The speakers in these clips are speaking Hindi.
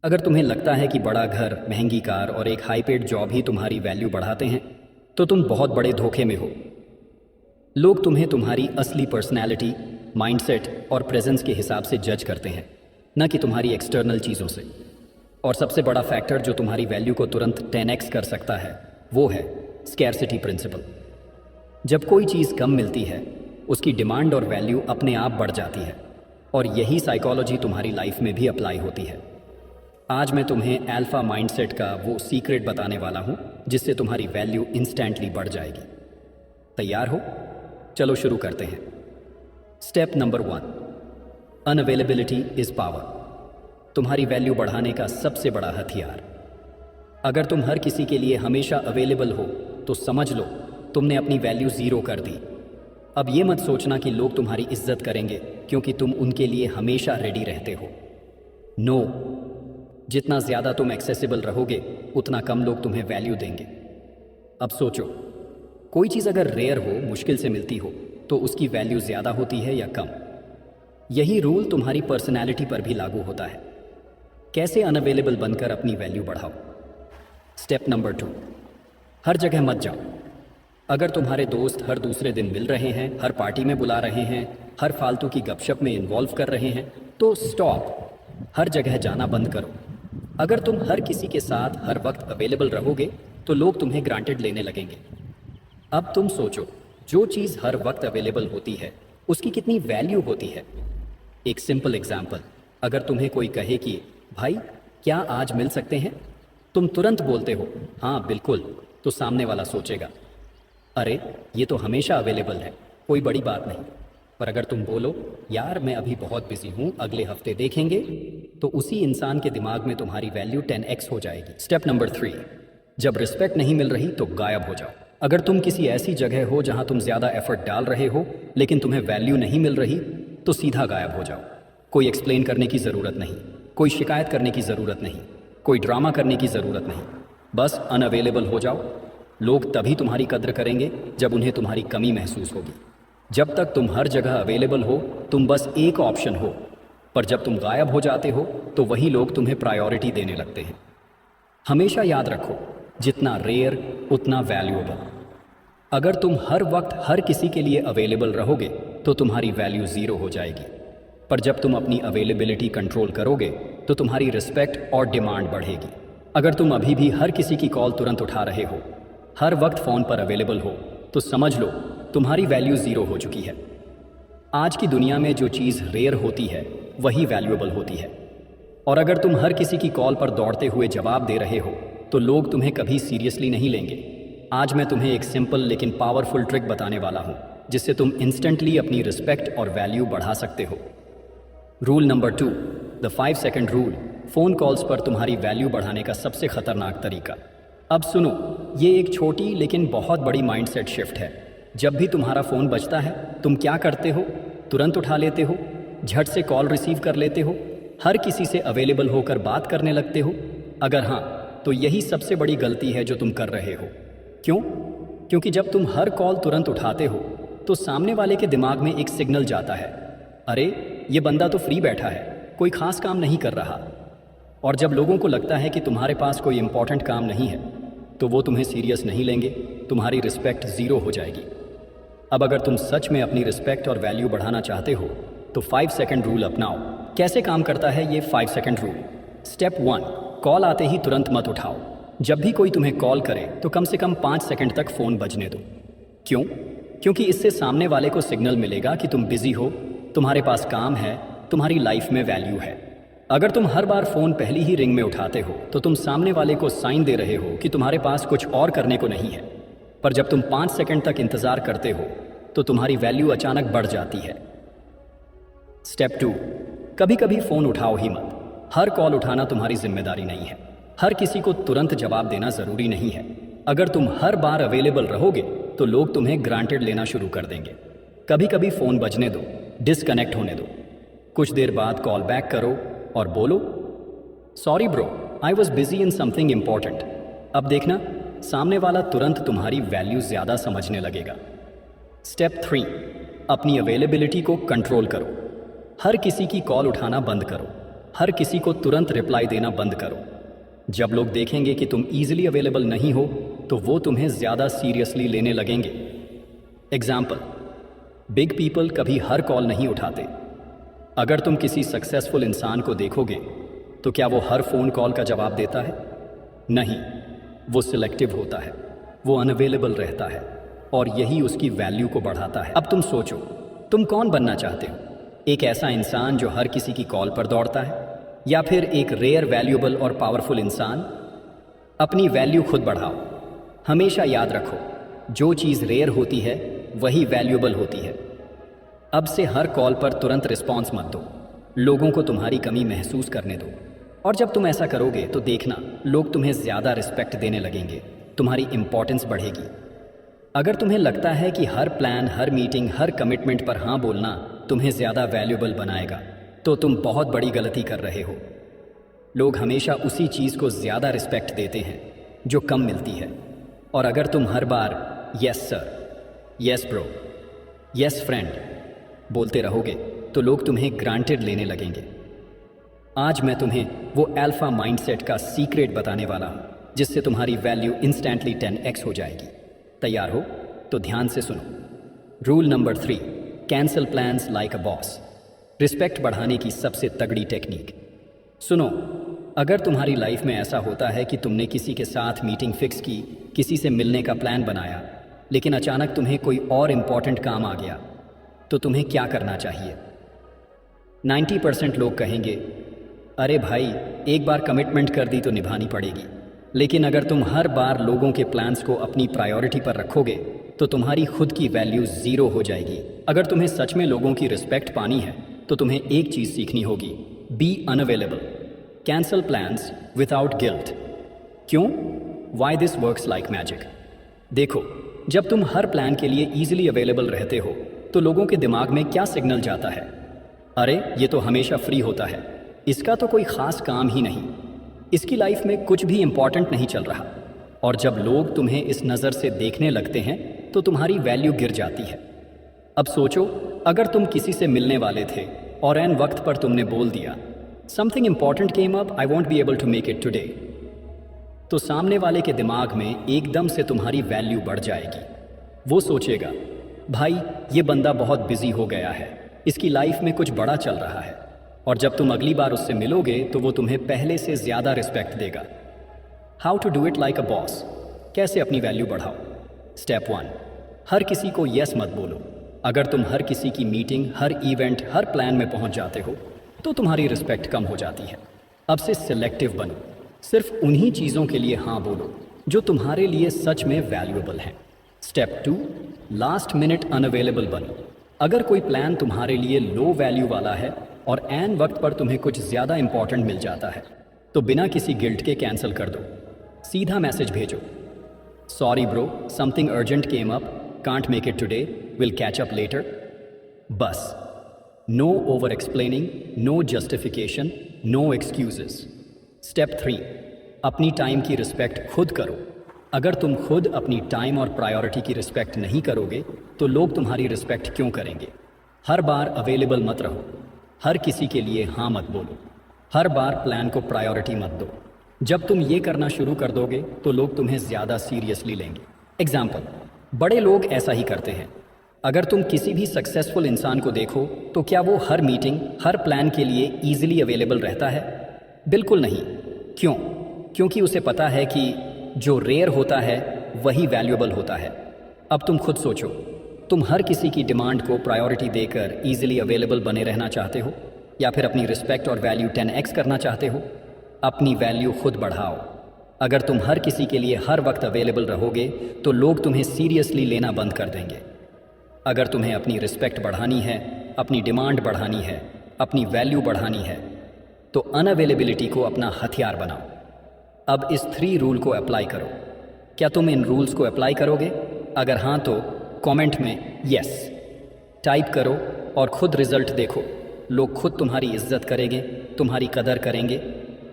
अगर तुम्हें लगता है कि बड़ा घर, महंगी कार और एक हाई पेड जॉब ही तुम्हारी वैल्यू बढ़ाते हैं, तो तुम बहुत बड़े धोखे में हो। लोग तुम्हें तुम्हारी असली पर्सनैलिटी, माइंडसेट और प्रेजेंस के हिसाब से जज करते हैं, न कि तुम्हारी एक्सटर्नल चीज़ों से। और सबसे बड़ा फैक्टर जो तुम्हारी वैल्यू को तुरंत 10x कर सकता है, वो है स्कैरसिटी प्रिंसिपल। जब कोई चीज़ कम मिलती है, उसकी डिमांड और वैल्यू अपने आप बढ़ जाती है। और यही साइकोलॉजी तुम्हारी लाइफ में भी अप्लाई होती है। आज मैं तुम्हें अल्फा माइंडसेट का वो सीक्रेट बताने वाला हूँ जिससे तुम्हारी वैल्यू इंस्टेंटली बढ़ जाएगी। तैयार हो? चलो शुरू करते हैं। Step number 1, unavailability is power. तुम्हारी वैल्यू बढ़ाने का सबसे बड़ा हथियार। अगर तुम हर किसी के लिए हमेशा अवेलेबल हो, तो समझ लो तुमने अपनी वैल्यू ज़ीरो कर दी। अब ये मत सोचना कि लोग तुम्हारी इज्जत करेंगे क्योंकि तुम उनके लिए हमेशा रेडी रहते हो। नो, जितना ज़्यादा तुम एक्सेसिबल रहोगे, उतना कम लोग तुम्हें वैल्यू देंगे। अब सोचो, कोई चीज़ अगर रेयर हो, मुश्किल से मिलती हो, तो उसकी वैल्यू ज़्यादा होती है या कम? यही रूल तुम्हारी पर्सनैलिटी पर भी लागू होता है। कैसे अनअवेलेबल बनकर अपनी वैल्यू बढ़ाओ? स्टेप नंबर 2, हर जगह मत जाओ। अगर तुम्हारे दोस्त हर दूसरे दिन मिल रहे हैं, हर पार्टी में बुला रहे हैं, हर फालतू की गपशप में इन्वॉल्व कर रहे हैं, तो स्टॉप, हर जगह जाना बंद करो। अगर तुम हर किसी के साथ हर वक्त अवेलेबल रहोगे, तो लोग तुम्हें ग्रांटेड लेने लगेंगे। अब तुम सोचो, जो चीज़ हर वक्त अवेलेबल होती है, उसकी कितनी वैल्यू होती है। एक सिंपल एग्जाम्पल, अगर तुम्हें कोई कहे कि भाई क्या आज मिल सकते हैं, तुम तुरंत बोलते हो हाँ बिल्कुल, तो सामने वाला सोचेगा अरे ये तो हमेशा अवेलेबल है, कोई बड़ी बात नहीं। पर अगर तुम बोलो यार मैं अभी बहुत बिजी हूँ, अगले हफ्ते देखेंगे, तो उसी इंसान के दिमाग में तुम्हारी वैल्यू 10x हो जाएगी। स्टेप नंबर 3, जब रिस्पेक्ट नहीं मिल रही तो गायब हो जाओ। अगर तुम किसी ऐसी जगह हो जहाँ तुम ज़्यादा एफर्ट डाल रहे हो लेकिन तुम्हें वैल्यू नहीं मिल रही, तो सीधा गायब हो जाओ। कोई एक्सप्लेन करने की ज़रूरत नहीं, कोई शिकायत करने की ज़रूरत नहीं, कोई ड्रामा करने की ज़रूरत नहीं, बस अनअवेलेबल हो जाओ। लोग तभी तुम्हारी कद्र करेंगे जब उन्हें तुम्हारी कमी महसूस होगी। जब तक तुम हर जगह अवेलेबल हो, तुम बस एक ऑप्शन हो, पर जब तुम गायब हो जाते हो तो वही लोग तुम्हें प्रायोरिटी देने लगते हैं। हमेशा याद रखो, जितना रेयर उतना वैल्यूएबल। अगर तुम हर वक्त हर किसी के लिए अवेलेबल रहोगे तो तुम्हारी वैल्यू ज़ीरो हो जाएगी। पर जब तुम अपनी अवेलेबिलिटी कंट्रोल करोगे तो तुम्हारी रिस्पेक्ट और डिमांड बढ़ेगी। अगर तुम अभी भी हर किसी की कॉल तुरंत उठा रहे हो, हर वक्त फ़ोन पर अवेलेबल हो, तो समझ लो तुम्हारी वैल्यू ज़ीरो हो चुकी है। आज की दुनिया में जो चीज़ रेयर होती है वही वैल्यूएबल होती है। और अगर तुम हर किसी की कॉल पर दौड़ते हुए जवाब दे रहे हो तो लोग तुम्हें कभी सीरियसली नहीं लेंगे। आज मैं तुम्हें एक सिंपल लेकिन पावरफुल ट्रिक बताने वाला हूँ जिससे तुम इंस्टेंटली अपनी रिस्पेक्ट और वैल्यू बढ़ा सकते हो। Rule number 2, the 5 second rule. Phone calls पर तुम्हारी वैल्यू बढ़ाने का सबसे खतरनाक तरीका। अब सुनो, ये एक छोटी लेकिन बहुत बड़ी माइंडसेट शिफ्ट है। जब भी तुम्हारा फ़ोन बजता है, तुम क्या करते हो? तुरंत उठा लेते हो, झट से कॉल रिसीव कर लेते हो, हर किसी से अवेलेबल होकर बात करने लगते हो। अगर हाँ, तो यही सबसे बड़ी गलती है जो तुम कर रहे हो। क्यों? क्योंकि जब तुम हर कॉल तुरंत उठाते हो तो सामने वाले के दिमाग में एक सिग्नल जाता है, अरे ये बंदा तो फ्री बैठा है, कोई खास काम नहीं कर रहा। और जब लोगों को लगता है कि तुम्हारे पास कोई इंपॉर्टेंट काम नहीं है, तो वो तुम्हें सीरियस नहीं लेंगे, तुम्हारी रिस्पेक्ट ज़ीरो हो जाएगी। अब अगर तुम सच में अपनी रिस्पेक्ट और वैल्यू बढ़ाना चाहते हो तो 5 सेकंड रूल अपनाओ। कैसे काम करता है ये 5 सेकंड रूल? स्टेप 1, कॉल आते ही तुरंत मत उठाओ। जब भी कोई तुम्हें कॉल करे तो कम से कम 5 सेकंड तक फ़ोन बजने दो। क्यों? क्योंकि इससे सामने वाले को सिग्नल मिलेगा कि तुम बिजी हो, तुम्हारे पास काम है, तुम्हारी लाइफ में वैल्यू है। अगर तुम हर बार फ़ोन पहली ही रिंग में उठाते हो तो तुम सामने वाले को साइन दे रहे हो कि तुम्हारे पास कुछ और करने को नहीं है। पर जब तुम 5 सेकंड तक इंतज़ार करते हो तो तुम्हारी वैल्यू अचानक बढ़ जाती है। स्टेप 2, कभी कभी फ़ोन उठाओ ही मत। हर कॉल उठाना तुम्हारी जिम्मेदारी नहीं है, हर किसी को तुरंत जवाब देना ज़रूरी नहीं है। अगर तुम हर बार अवेलेबल रहोगे तो लोग तुम्हें ग्रांटेड लेना शुरू कर देंगे। कभी कभी फ़ोन बजने दो, डिस्कनेक्ट होने दो, कुछ देर बाद कॉल बैक करो और बोलो sorry bro, I was busy in something important. अब देखना, सामने वाला तुरंत तुम्हारी वैल्यू ज़्यादा समझने लगेगा। स्टेप 3, अपनी अवेलेबिलिटी को कंट्रोल करो। हर किसी की कॉल उठाना बंद करो, हर किसी को तुरंत रिप्लाई देना बंद करो। जब लोग देखेंगे कि तुम ईजिली अवेलेबल नहीं हो तो वो तुम्हें ज़्यादा सीरियसली लेने लगेंगे। एग्जाम्पल, बिग पीपल कभी हर कॉल नहीं उठाते। अगर तुम किसी सक्सेसफुल इंसान को देखोगे तो क्या वो हर फ़ोन कॉल का जवाब देता है? नहीं, वो सिलेक्टिव होता है, वो अनअवेलेबल रहता है और यही उसकी वैल्यू को बढ़ाता है। अब तुम सोचो, तुम कौन बनना चाहते हो? एक ऐसा इंसान जो हर किसी की कॉल पर दौड़ता है, या फिर एक रेयर, वैल्यूएबल और पावरफुल इंसान? अपनी वैल्यू खुद बढ़ाओ। हमेशा याद रखो, जो चीज़ रेयर होती है वही वैल्यूएबल होती है। अब से हर कॉल पर तुरंत रिस्पॉन्स मत दो, लोगों को तुम्हारी कमी महसूस करने दो। और जब तुम ऐसा करोगे तो देखना, लोग तुम्हें ज़्यादा रिस्पेक्ट देने लगेंगे, तुम्हारी इंपॉर्टेंस बढ़ेगी। अगर तुम्हें लगता है कि हर प्लान, हर मीटिंग, हर कमिटमेंट पर हाँ बोलना तुम्हें ज़्यादा वैल्यूएबल बनाएगा, तो तुम बहुत बड़ी गलती कर रहे हो। लोग हमेशा उसी चीज़ को ज़्यादा रिस्पेक्ट देते हैं जो कम मिलती है। और अगर तुम हर बार yes sir, yes bro, yes friend बोलते रहोगे तो लोग तुम्हें ग्रांटेड लेने लगेंगे। आज मैं तुम्हें वो अल्फा माइंडसेट का सीक्रेट बताने वाला हूँ जिससे तुम्हारी वैल्यू इंस्टेंटली 10x हो जाएगी। तैयार हो? तो ध्यान से सुनो। Rule number 3, cancel plans like a boss. Respect बढ़ाने की सबसे तगड़ी टेक्निक। सुनो, अगर तुम्हारी लाइफ में ऐसा होता है कि तुमने किसी के साथ मीटिंग फिक्स की, किसी से मिलने का प्लान बनाया, लेकिन अचानक तुम्हें कोई और इम्पॉर्टेंट काम आ गया, तो तुम्हें क्या करना चाहिए? 90% लोग कहेंगे, अरे भाई, एक बार कमिटमेंट कर दी तो निभानी पड़ेगी। लेकिन अगर तुम हर बार लोगों के प्लान्स को अपनी प्रायोरिटी पर रखोगे तो तुम्हारी खुद की वैल्यू ज़ीरो हो जाएगी। अगर तुम्हें सच में लोगों की रिस्पेक्ट पानी है तो तुम्हें एक चीज़ सीखनी होगी, be unavailable. Cancel plans without guilt. क्यों? Why this works like magic. देखो, जब तुम हर प्लान के लिए ईजिली अवेलेबल रहते हो तो लोगों के दिमाग में क्या सिग्नल जाता है? अरे, ये तो हमेशा फ्री होता है, इसका तो कोई ख़ास काम ही नहीं, इसकी लाइफ में कुछ भी इम्पॉर्टेंट नहीं चल रहा। और जब लोग तुम्हें इस नज़र से देखने लगते हैं तो तुम्हारी वैल्यू गिर जाती है। अब सोचो, अगर तुम किसी से मिलने वाले थे और ऐन वक्त पर तुमने बोल दिया, something important came up, I won't be able to make it today, तो सामने वाले के दिमाग में एकदम से तुम्हारी वैल्यू बढ़ जाएगी। वो सोचेगा, भाई ये बंदा बहुत बिजी हो गया है, इसकी लाइफ में कुछ बड़ा चल रहा है। और जब तुम अगली बार उससे मिलोगे तो वो तुम्हें पहले से ज़्यादा रिस्पेक्ट देगा। How to do it like a boss. कैसे अपनी वैल्यू बढ़ाओ? स्टेप 1, हर किसी को यस मत बोलो। अगर तुम हर किसी की मीटिंग, हर इवेंट, हर प्लान में पहुंच जाते हो तो तुम्हारी रिस्पेक्ट कम हो जाती है। अब से सिलेक्टिव बनो, सिर्फ उन्हीं चीज़ों के लिए हाँ बोलो जो तुम्हारे लिए सच में वैल्यूएबल हैं। स्टेप 2, लास्ट मिनट अनअवेलेबल बनो। अगर कोई प्लान तुम्हारे लिए लो वैल्यू वाला है और ऐन वक्त पर तुम्हें कुछ ज़्यादा इंपॉर्टेंट मिल जाता है तो बिना किसी गिल्ट के कैंसिल कर दो। सीधा मैसेज भेजो, sorry bro, something urgent came up, can't make it today, will catch up later. बस, no over explaining, no justification, no excuses. Step 3, अपनी टाइम की रिस्पेक्ट खुद करो। अगर तुम खुद अपनी टाइम और प्रायोरिटी की रिस्पेक्ट नहीं करोगे तो लोग तुम्हारी रिस्पेक्ट क्यों करेंगे? हर बार अवेलेबल मत रहो, हर किसी के लिए हाँ मत बोलो, हर बार प्लान को प्रायोरिटी मत दो। जब तुम ये करना शुरू कर दोगे तो लोग तुम्हें ज़्यादा सीरियसली लेंगे। एग्जाम्पल, बड़े लोग ऐसा ही करते हैं। अगर तुम किसी भी सक्सेसफुल इंसान को देखो तो क्या वो हर मीटिंग, हर प्लान के लिए ईजिली अवेलेबल रहता है? बिल्कुल नहीं। क्यों? क्योंकि उसे पता है कि जो रेयर होता है वही वैल्यूएबल होता है। अब तुम खुद सोचो, तुम हर किसी की डिमांड को प्रायोरिटी देकर ईजिली अवेलेबल बने रहना चाहते हो या फिर अपनी रिस्पेक्ट और वैल्यू 10x करना चाहते हो? अपनी वैल्यू खुद बढ़ाओ। अगर तुम हर किसी के लिए हर वक्त अवेलेबल रहोगे तो लोग तुम्हें सीरियसली लेना बंद कर देंगे। अगर तुम्हें अपनी रिस्पेक्ट बढ़ानी है, अपनी डिमांड बढ़ानी है, अपनी वैल्यू बढ़ानी है तो अनअवेलेबिलिटी को अपना हथियार बनाओ। अब इस 3 रूल को अप्लाई करो। क्या तुम इन रूल्स को अप्लाई करोगे? अगर हाँ तो कमेंट में यस टाइप करो और खुद रिजल्ट देखो। लोग खुद तुम्हारी इज्जत करेंगे, तुम्हारी कदर करेंगे।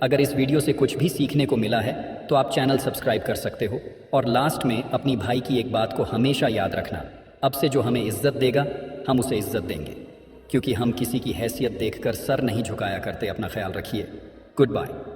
अगर इस वीडियो से कुछ भी सीखने को मिला है तो आप चैनल सब्सक्राइब कर सकते हो। और लास्ट में अपनी भाई की एक बात को हमेशा याद रखना, अब से जो हमें इज्जत देगा हम उसे इज्जत देंगे। क्योंकि हम किसी की हैसियत देखकर सर नहीं झुकाया करते। अपना ख्याल रखिए। Good bye.